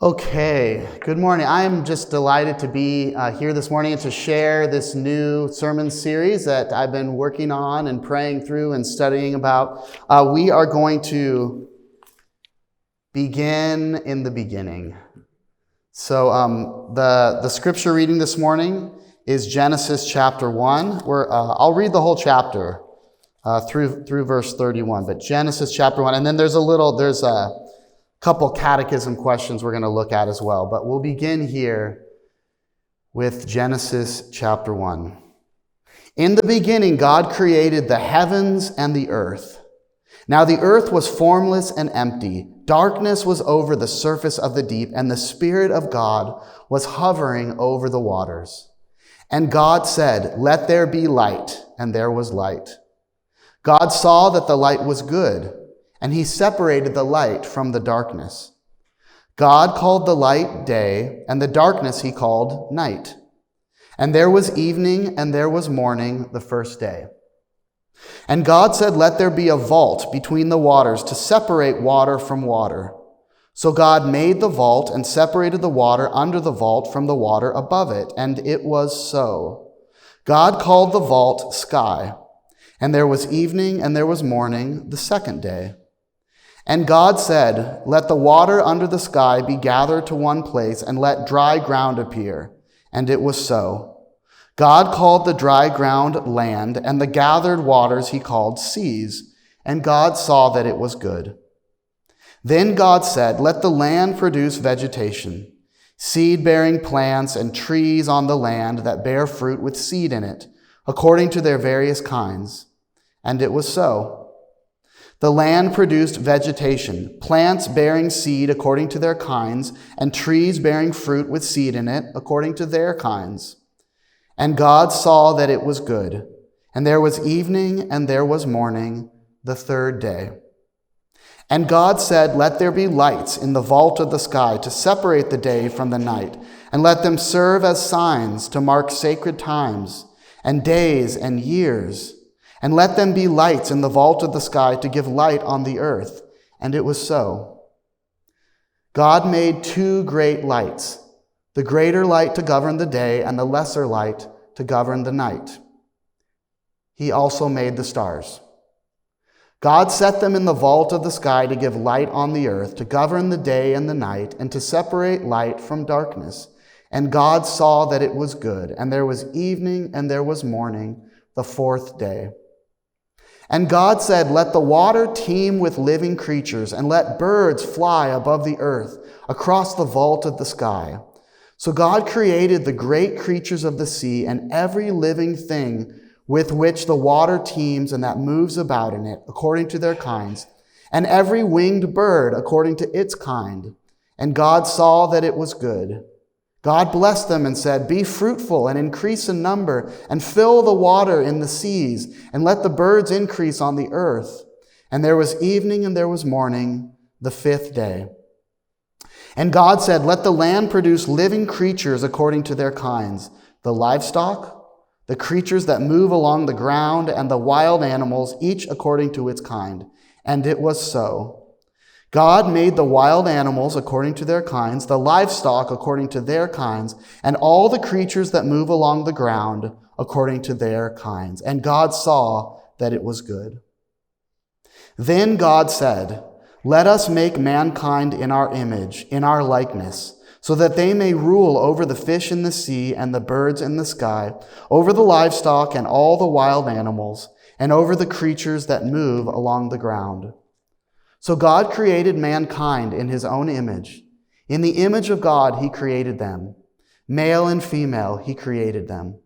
Okay, good morning. I'm just delighted to be here this morning and to share this new sermon series that I've been working on and praying through and studying about. We are going to begin in the beginning. So the scripture reading this morning is Genesis chapter 1. I'll read the whole chapter through verse 31, but Genesis chapter 1, and then there's a couple catechism questions we're going to look at as well. But we'll begin here with Genesis chapter 1. In the beginning, God created the heavens and the earth. Now the earth was formless and empty. Darkness was over the surface of the deep, and the Spirit of God was hovering over the waters. And God said, "Let there be light," and there was light. God saw that the light was good, and he separated the light from the darkness. God called the light day, and the darkness he called night. And there was evening, and there was morning the first day. And God said, "Let there be a vault between the waters to separate water from water." So God made the vault and separated the water under the vault from the water above it, and it was so. God called the vault sky. And there was evening, and there was morning the second day. And God said, "Let the water under the sky be gathered to one place, and let dry ground appear." And it was so. God called the dry ground land, and the gathered waters he called seas. And God saw that it was good. Then God said, "Let the land produce vegetation, seed-bearing plants and trees on the land that bear fruit with seed in it, according to their various kinds." And it was so. The land produced vegetation, plants bearing seed according to their kinds, and trees bearing fruit with seed in it according to their kinds. And God saw that it was good. And there was evening, and there was morning, the third day. And God said, "Let there be lights in the vault of the sky to separate the day from the night, and let them serve as signs to mark sacred times, and days and years. And let them be lights in the vault of the sky to give light on the earth." And it was so. God made two great lights, the greater light to govern the day and the lesser light to govern the night. He also made the stars. God set them in the vault of the sky to give light on the earth, to govern the day and the night, and to separate light from darkness. And God saw that it was good. And there was evening, and there was morning, the fourth day. And God said, "Let the water teem with living creatures, and let birds fly above the earth across the vault of the sky." So God created the great creatures of the sea and every living thing with which the water teems and that moves about in it, according to their kinds, and every winged bird according to its kind. And God saw that it was good. God blessed them and said, "Be fruitful and increase in number, and fill the water in the seas, and let the birds increase on the earth." And there was evening, and there was morning, the fifth day. And God said, "Let the land produce living creatures according to their kinds, the livestock, the creatures that move along the ground, and the wild animals, each according to its kind." And it was so. God made the wild animals according to their kinds, the livestock according to their kinds, and all the creatures that move along the ground according to their kinds. And God saw that it was good. Then God said, "Let us make mankind in our image, in our likeness, so that they may rule over the fish in the sea and the birds in the sky, over the livestock and all the wild animals, and over the creatures that move along the ground." So God created mankind in his own image. In the image of God, he created them. Male and female, he created them.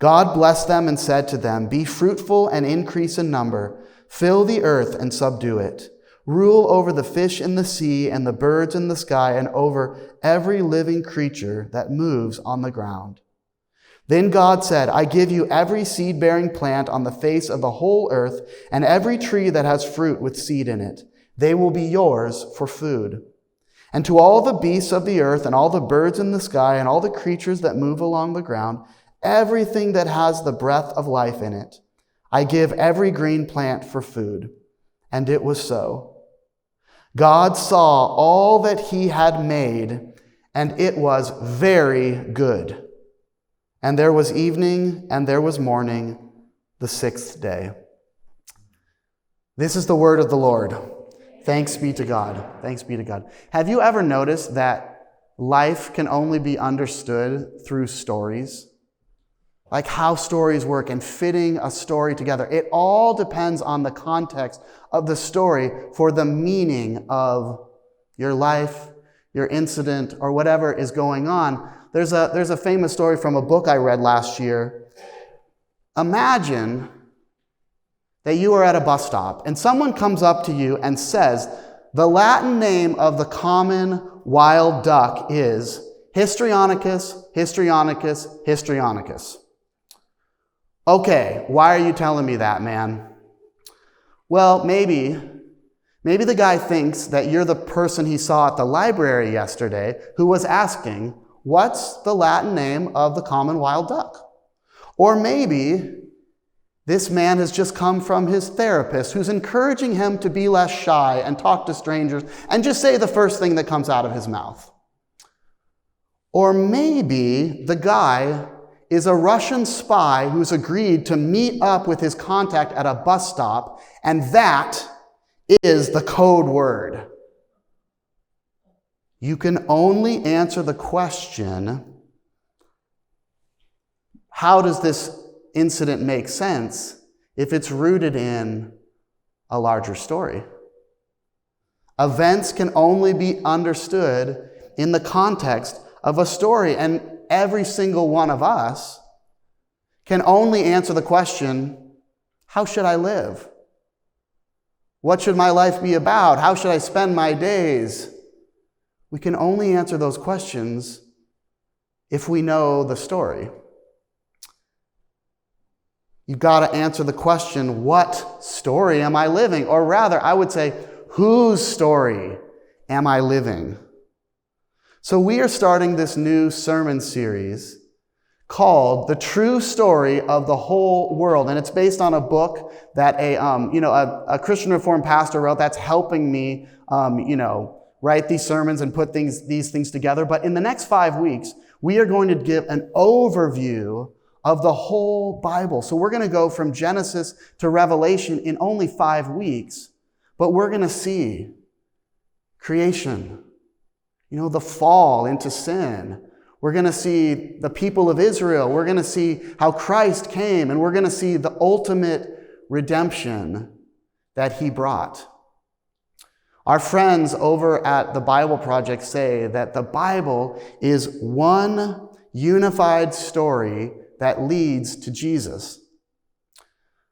God blessed them and said to them, "Be fruitful and increase in number. Fill the earth and subdue it. Rule over the fish in the sea and the birds in the sky and over every living creature that moves on the ground." Then God said, "I give you every seed-bearing plant on the face of the whole earth, and every tree that has fruit with seed in it. They will be yours for food. And to all the beasts of the earth, and all the birds in the sky, and all the creatures that move along the ground, everything that has the breath of life in it, I give every green plant for food." And it was so. God saw all that he had made, and it was very good. And there was evening, and there was morning, the sixth day. This is the word of the Lord. Thanks be to God. Thanks be to God. Have you ever noticed that life can only be understood through stories? Like how stories work and fitting a story together. It all depends on the context of the story for the meaning of your life, your incident, or whatever is going on. There's a famous story from a book I read last year. Imagine that you are at a bus stop and someone comes up to you and says, the Latin name of the common wild duck is Histrionicus, Histrionicus, Histrionicus. Okay, why are you telling me that, man? Well, maybe the guy thinks that you're the person he saw at the library yesterday who was asking, what's the Latin name of the common wild duck? Or maybe this man has just come from his therapist who's encouraging him to be less shy and talk to strangers and just say the first thing that comes out of his mouth. Or maybe the guy is a Russian spy who's agreed to meet up with his contact at a bus stop, and that is the code word. You can only answer the question, how does this incident make sense, if it's rooted in a larger story. Events can only be understood in the context of a story, and every single one of us can only answer the question, how should I live? What should my life be about? How should I spend my days? We can only answer those questions if we know the story. You've got to answer the question, what story am I living? Or rather, I would say, whose story am I living? So we are starting this new sermon series called The True Story of the Whole World. And it's based on a book that a Christian Reformed pastor wrote that's helping me, write these sermons and put these things together. But in the next 5 weeks, we are going to give an overview of the whole Bible. So we're going to go from Genesis to Revelation in only 5 weeks, but we're going to see creation, the fall into sin. We're going to see the people of Israel. We're going to see how Christ came, and we're going to see the ultimate redemption that he brought. Our friends over at the Bible Project say that the Bible is one unified story that leads to Jesus.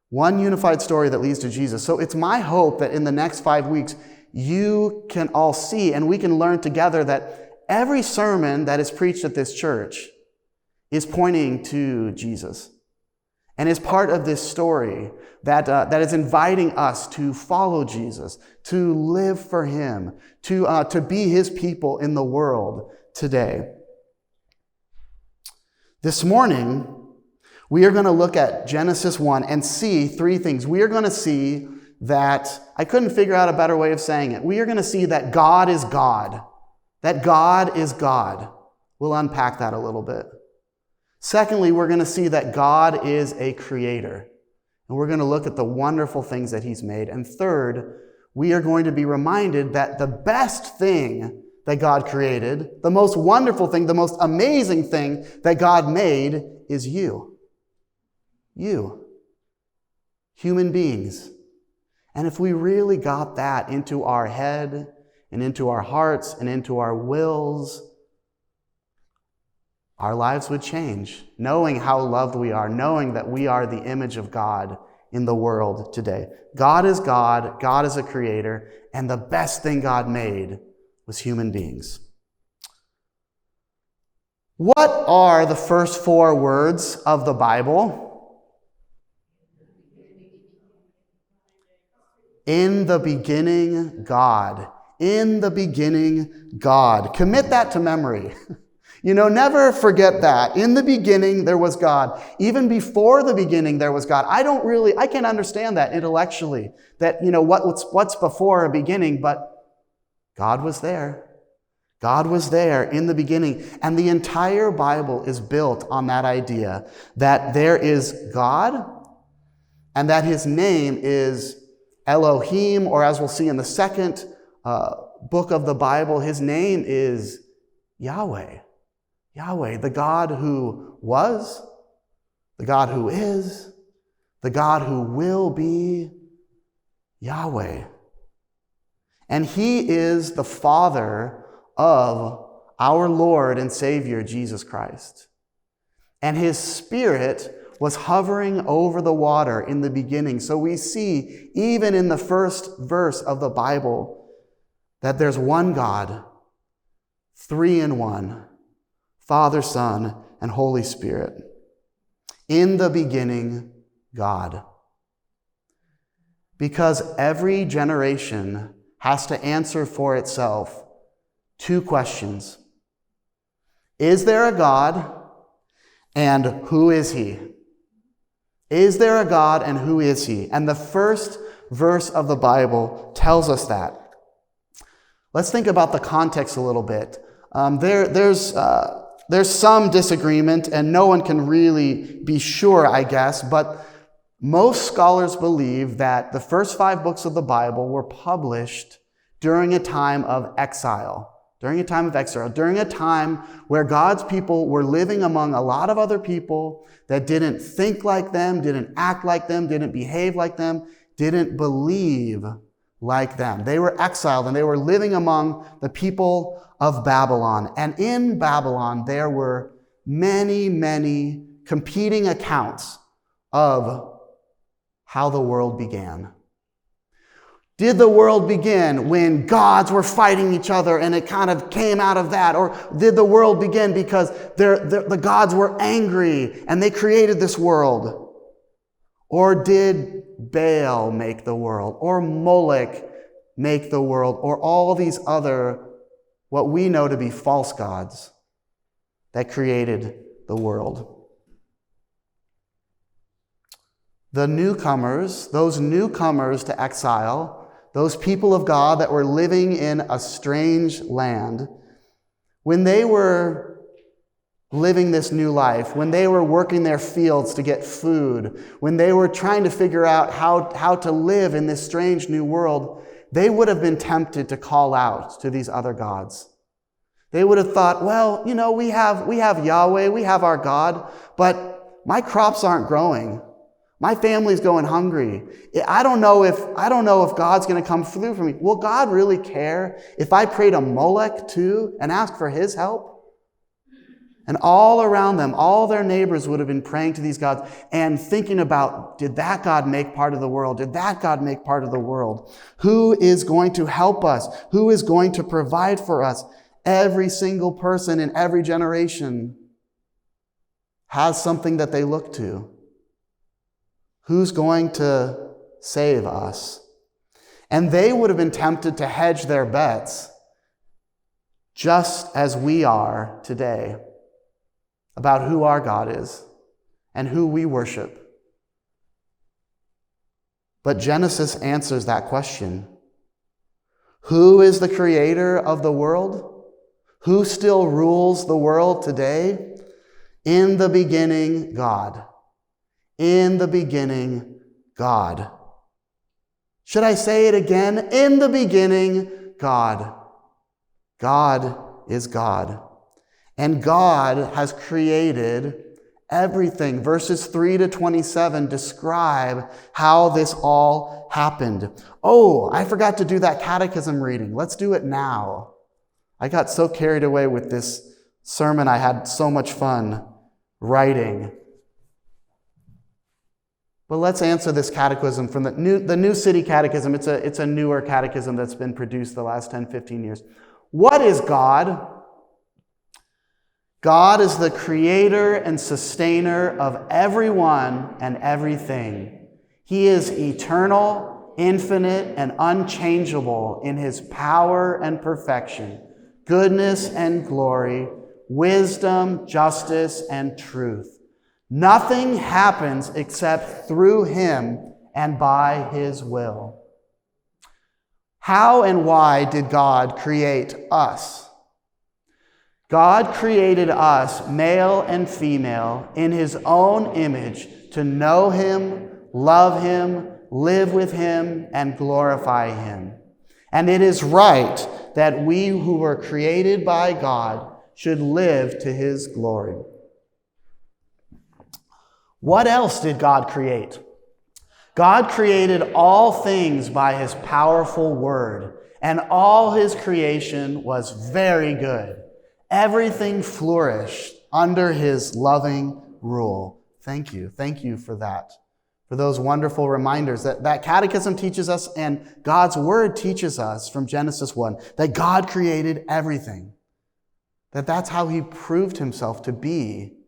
One unified story that leads to Jesus. So it's my hope that in the next 5 weeks, you can all see and we can learn together that every sermon that is preached at this church is pointing to Jesus and is part of this story that is inviting us to follow Jesus, to live for him, to be his people in the world today. This morning, we are going to look at Genesis 1 and see 3 things. We are going to see that, I couldn't figure out a better way of saying it. We are going to see that God is God. That God is God. We'll unpack that a little bit. Secondly, we're going to see that God is a creator. And we're going to look at the wonderful things that he's made. And third, we are going to be reminded that the best thing that God created, the most wonderful thing, the most amazing thing that God made is you. You. Human beings. And if we really got that into our head and into our hearts and into our wills, our lives would change, knowing how loved we are, knowing that we are the image of God in the world today. God is God, God is a creator, and the best thing God made was human beings. What are the first 4 words of the Bible? In the beginning, God. In the beginning, God. Commit that to memory. Never forget that. In the beginning, there was God. Even before the beginning, there was God. I can't understand that intellectually, that, what's before a beginning, but God was there. God was there in the beginning. And the entire Bible is built on that idea that there is God and that his name is Elohim, or as we'll see in the second book of the Bible, his name is Yahweh. Yahweh, the God who was, the God who is, the God who will be, Yahweh. And he is the Father of our Lord and Savior, Jesus Christ. And his Spirit was hovering over the water in the beginning. So we see, even in the first verse of the Bible, that there's one God, three in one, Father, Son, and Holy Spirit. In the beginning, God. Because every generation has to answer for itself two questions. Is there a God, and who is he? Is there a God, and who is he? And the first verse of the Bible tells us that. Let's think about the context a little bit. There's some disagreement, and no one can really be sure, I guess, but most scholars believe that the first 5 books of the Bible were published during a time of exile. During a time where God's people were living among a lot of other people that didn't think like them, didn't act like them, didn't behave like them, didn't believe like them. They were exiled and they were living among the people of Babylon. And in Babylon, there were many, many competing accounts of how the world began. Did the world begin when gods were fighting each other and it kind of came out of that? Or did the world begin because the gods were angry and they created this world? Or did Baal make the world? Or Moloch make the world? Or all these other, what we know to be false gods that created the world? The newcomers, those newcomers to exile, those people of God that were living in a strange land, when they were living this new life, when they were working their fields to get food, when they were trying to figure out how to live in this strange new world, they would have been tempted to call out to these other gods. They would have thought, well, we have Yahweh, we have our God, but my crops aren't growing. My family's going hungry. I don't know if God's going to come through for me. Will God really care if I pray to Molech too and ask for his help? And all around them, all their neighbors would have been praying to these gods and thinking about, did that God make part of the world? Did that God make part of the world? Who is going to help us? Who is going to provide for us? Every single person in every generation has something that they look to. Who's going to save us? And they would have been tempted to hedge their bets just as we are today about who our God is and who we worship. But Genesis answers that question. Who is the creator of the world? Who still rules the world today? In the beginning, God. In the beginning, God. Should I say it again? In the beginning, God. God is God. And God has created everything. Verses 3 to 27 describe how this all happened. Oh, I forgot to do that catechism reading. Let's do it now. I got so carried away with this sermon. I had so much fun writing. But let's answer this catechism from the New City Catechism. It's a newer catechism that's been produced the last 10, 15 years. What is God? God is the creator and sustainer of everyone and everything. He is eternal, infinite, and unchangeable in his power and perfection, goodness and glory, wisdom, justice, and truth. Nothing happens except through him and by his will. How and why did God create us? God created us, male and female, in his own image to know him, love him, live with him, and glorify him. And it is right that we who were created by God should live to his glory. What else did God create? God created all things by his powerful word, and all his creation was very good. Everything flourished under his loving rule. Thank you. Thank you for that, for those wonderful reminders that Catechism teaches us and God's word teaches us from Genesis 1, that God created everything, that's how he proved himself to be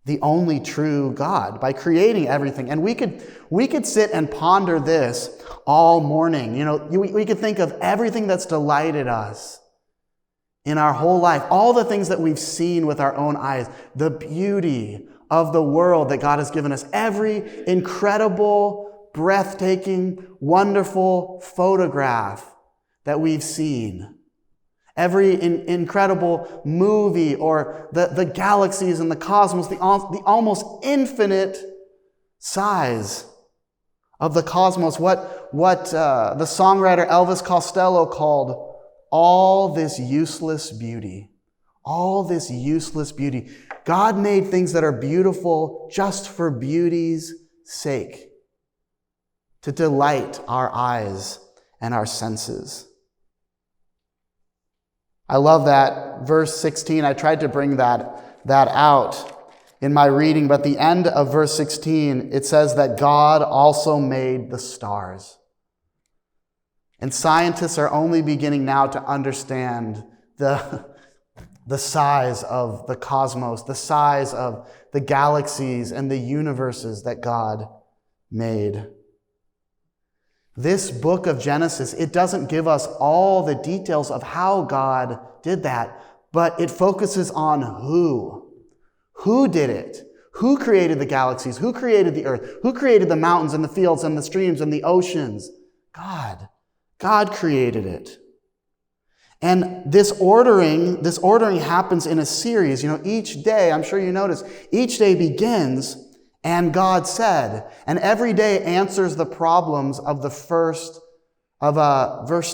the only true God, by creating everything. And we could sit and ponder this all morning. We could think of everything that's delighted us in our whole life, all the things that we've seen with our own eyes, the beauty of the world that God has given us, every incredible, breathtaking, wonderful photograph that we've seen, every incredible movie, or the galaxies and the cosmos, the almost infinite size of the cosmos, what the songwriter Elvis Costello called all this useless beauty. All this useless beauty. God made things that are beautiful just for beauty's sake, to delight our eyes and our senses. I love that verse 16. I tried to bring that out in my reading, but the end of verse 16, it says that God also made the stars. And scientists are only beginning now to understand the size of the cosmos, the size of the galaxies and the universes that God made. This book of Genesis, it doesn't give us all the details of how God did that, but it focuses on who. Who did it? Who created the galaxies? Who created the earth? Who created the mountains and the fields and the streams and the oceans? God. God created it. And this ordering happens in a series. Each day, I'm sure you notice, each day begins, and God said, and every day answers the problems of verse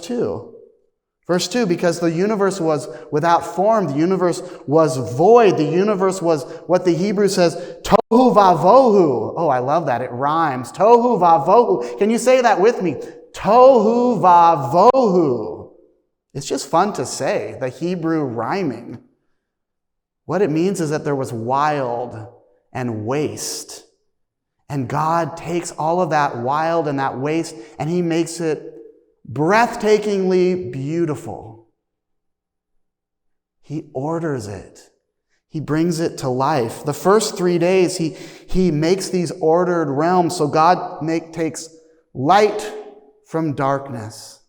2. Verse 2, because the universe was without form, the universe was void, the universe was what the Hebrew says, tohu vavohu. Oh, I love that. It rhymes. Tohu vavohu. Can you say that with me? Tohu vavohu. It's just fun to say, the Hebrew rhyming. What it means is that there was wild and waste. And God takes all of that wild and that waste, and he makes it breathtakingly beautiful. He orders it. He brings it to life. The first 3 days, he makes these ordered realms. So God takes light from darkness.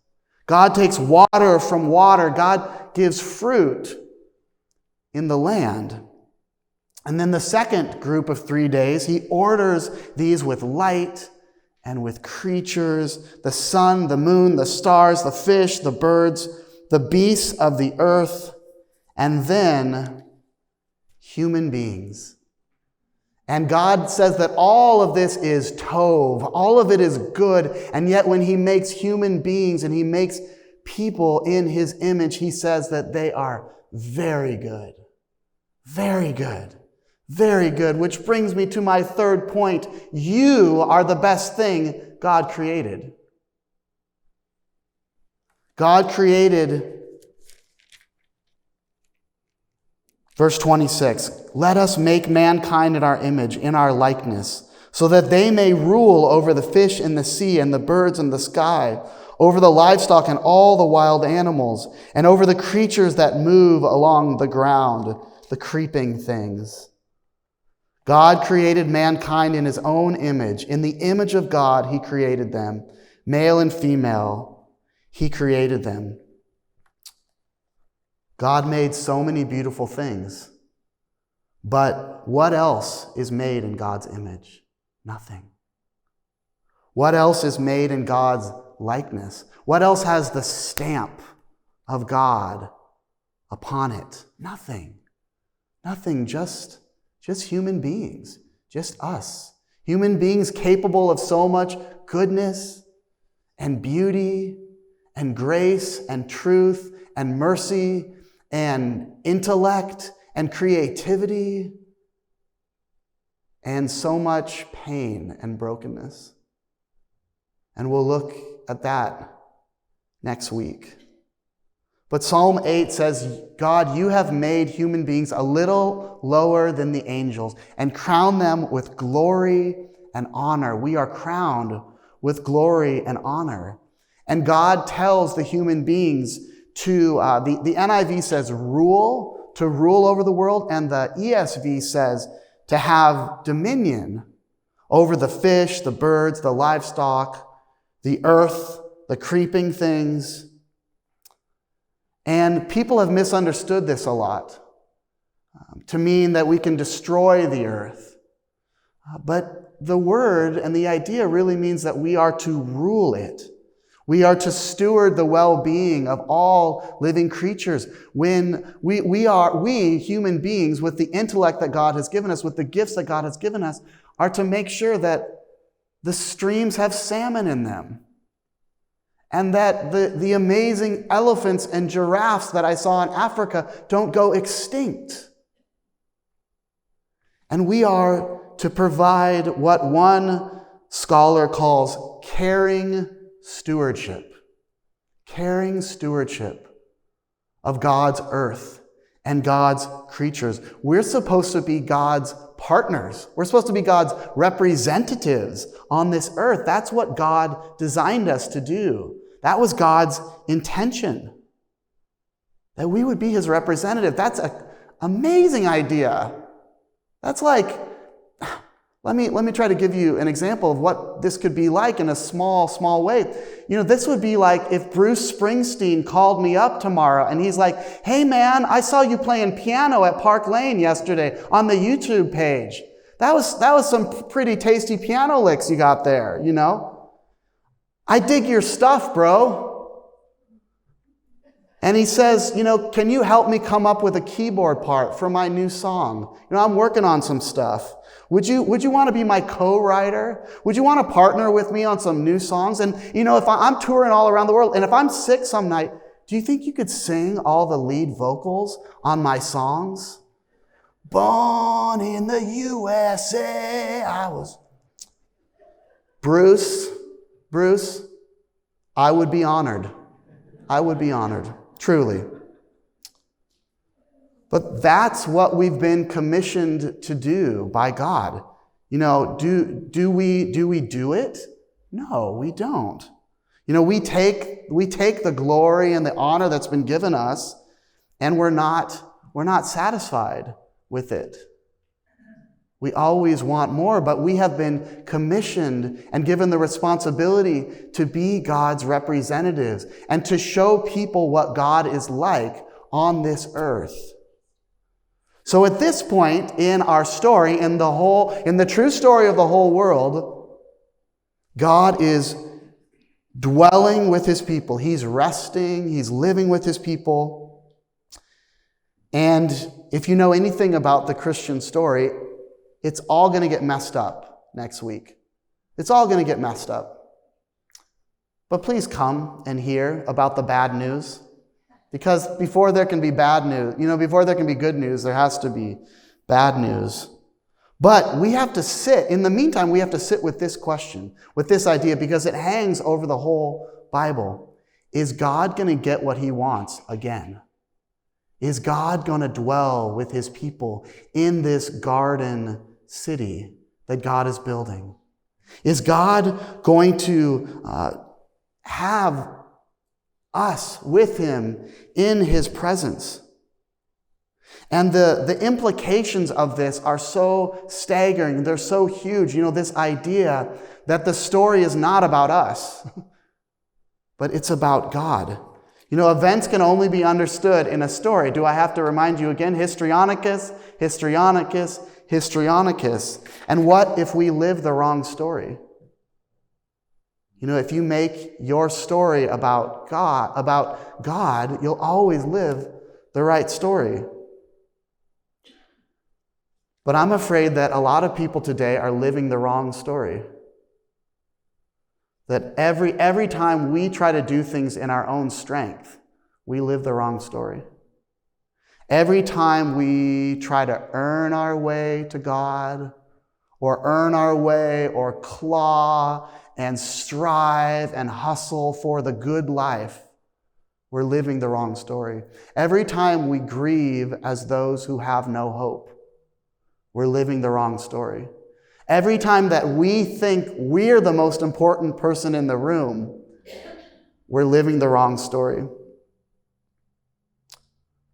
God takes water from water. God gives fruit in the land. And then the second group of 3 days, he orders these with light and with creatures, the sun, the moon, the stars, the fish, the birds, the beasts of the earth, and then human beings. And God says that all of this is tov, all of it is good, and yet when he makes human beings and he makes people in his image, he says that they are very good. Very good. Very good, which brings me to my third point. You are the best thing God created. God created, verse 26, let us make mankind in our image, in our likeness, so that they may rule over the fish in the sea and the birds in the sky, over the livestock and all the wild animals, and over the creatures that move along the ground, the creeping things. God created mankind in his own image. In the image of God, he created them. Male and female, he created them. God made so many beautiful things. But what else is made in God's image? Nothing. What else is made in God's likeness? What else has the stamp of God upon it? Nothing. Nothing, just human beings, just us. Human beings capable of so much goodness and beauty and grace and truth and mercy and intellect and creativity and so much pain and brokenness. And we'll look at that next week. But Psalm 8 says, God, you have made human beings a little lower than the angels and crowned them with glory and honor. We are crowned with glory and honor. And God tells the human beings to, the NIV says rule, to rule over the world, and the ESV says to have dominion over the fish, the birds, the livestock, the earth, the creeping things. And people have misunderstood this a lot to mean that we can destroy the earth. But the word and the idea really means that we are to rule it. We are to steward the well-being of all living creatures. When we human beings, with the intellect that God has given us, with the gifts that God has given us, are to make sure that the streams have salmon in them. And that the amazing elephants and giraffes that I saw in Africa don't go extinct. And we are to provide what one scholar calls caring stewardship of God's earth and God's creatures. We're supposed to be God's partners. We're supposed to be God's representatives on this earth. That's what God designed us to do. That was God's intention, that we would be his representative. That's an amazing idea. That's like, let me try to give you an example of what this could be like in a small way. This would be like if Bruce Springsteen called me up tomorrow and he's like, hey man, I saw you playing piano at Park Lane yesterday on the YouTube page. That was some pretty tasty piano licks you got there, I dig your stuff, bro. And he says, can you help me come up with a keyboard part for my new song? I'm working on some stuff. Would you want to be my co-writer? Would you want to partner with me on some new songs? And, if I'm touring all around the world, and if I'm sick some night, do you think you could sing all the lead vocals on my songs? Born in the USA, I was. Bruce, I would be honored. Truly. But that's what we've been commissioned to do by God. Do we do it? No, we don't. We take the glory and the honor that's been given us, and we're not satisfied with it. We always want more, but we have been commissioned and given the responsibility to be God's representatives and to show people what God is like on this earth. So at this point in our story, in the true story of the whole world, God is dwelling with his people. He's resting, he's living with his people. And if you know anything about the Christian story, it's all going to get messed up next week. It's all going to get messed up. But please come and hear about the bad news. Because before there can be bad news, before there can be good news, there has to be bad news. But we have to in the meantime, we have to sit with this question, with this idea, because it hangs over the whole Bible. Is God going to get what he wants again? Is God going to dwell with his people in this garden city that God is building? Is God going to have us with him in his presence? And the implications of this are so staggering. They're so huge. This idea that the story is not about us, but it's about God. Events can only be understood in a story. Do I have to remind you again? Histrionicus. And what if we live the wrong story? If you make your story about God, you'll always live the right story. But I'm afraid that a lot of people today are living the wrong story. That every time we try to do things in our own strength, we live the wrong story. Every time we try to earn our way to God, or earn our way, or claw and strive and hustle for the good life, we're living the wrong story. Every time we grieve as those who have no hope, we're living the wrong story. Every time that we think we're the most important person in the room, we're living the wrong story.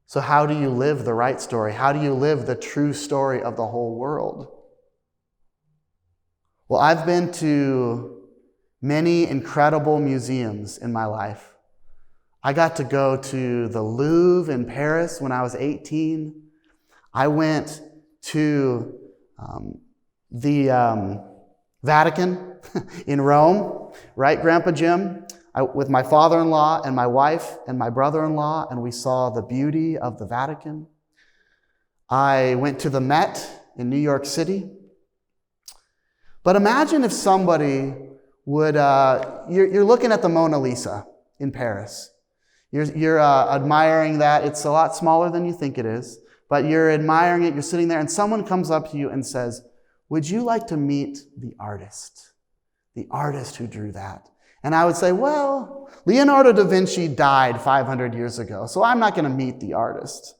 So how do you live the right story? How do you live the true story of the whole world? Well, I've been to many incredible museums in my life. I got to go to the Louvre in Paris when I was 18. I went to the Vatican in Rome, right, Grandpa Jim? With my father-in-law and my wife and my brother-in-law, and we saw the beauty of the Vatican. I went to the Met in New York City. But imagine if somebody would, you're looking at the Mona Lisa in Paris. You're admiring that. It's a lot smaller than you think it is. But you're admiring it, you're sitting there, and someone comes up to you and says, would you like to meet the artist who drew that? And I would say, well, Leonardo da Vinci died 500 years ago, so I'm not going to meet the artist.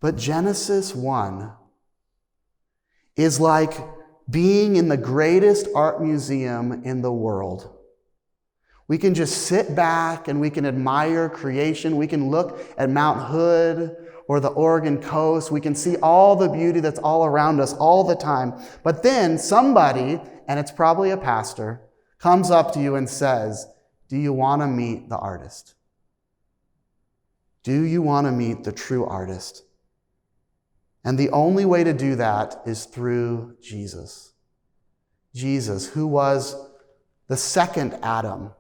But Genesis 1 is like being in the greatest art museum in the world. We can just sit back and we can admire creation. We can look at Mount Hood or the Oregon coast. We can see all the beauty that's all around us all the time. But then somebody, and it's probably a pastor, comes up to you and says, do you want to meet the artist? Do you want to meet the true artist? And the only way to do that is through Jesus. Jesus, who was the second Adam.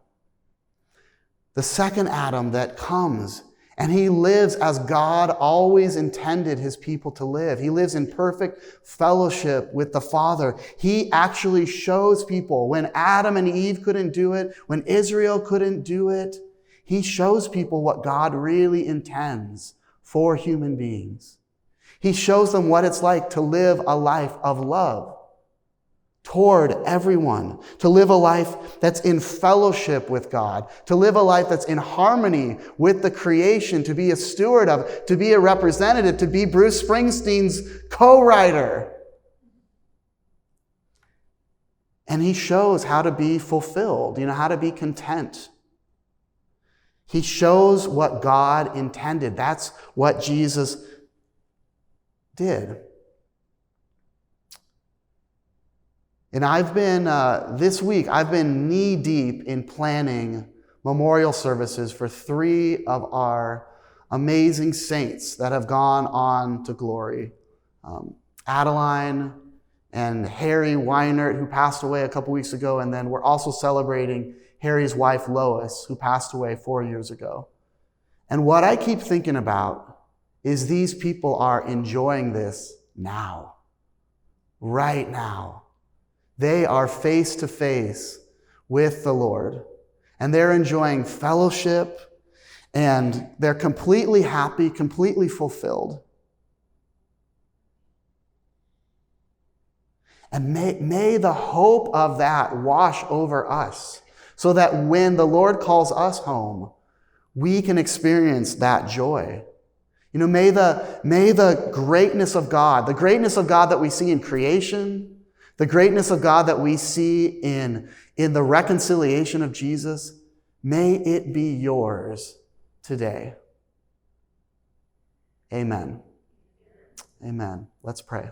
The second Adam that comes, and he lives as God always intended his people to live. He lives in perfect fellowship with the Father. He actually shows people when Adam and Eve couldn't do it, when Israel couldn't do it, he shows people what God really intends for human beings. He shows them what it's like to live a life of love toward everyone, to live a life that's in fellowship with God, to live a life that's in harmony with the creation, to be a steward of, to be a representative, to be Bruce Springsteen's co-writer. And he shows how to be fulfilled, how to be content. He shows what God intended. That's what Jesus did. And this week, I've been knee-deep in planning memorial services for 3 of our amazing saints that have gone on to glory. Adeline and Harry Weinert, who passed away a couple weeks ago, and then we're also celebrating Harry's wife, Lois, who passed away 4 years ago. And what I keep thinking about is these people are enjoying this now, right now. They are face to face with the Lord, and they're enjoying fellowship, and they're completely happy, completely fulfilled. And may the hope of that wash over us so that when the Lord calls us home, we can experience that joy. May the greatness of God, the greatness of God that we see in creation, the greatness of God that we see in the reconciliation of Jesus, may it be yours today. Amen. Amen. Let's pray.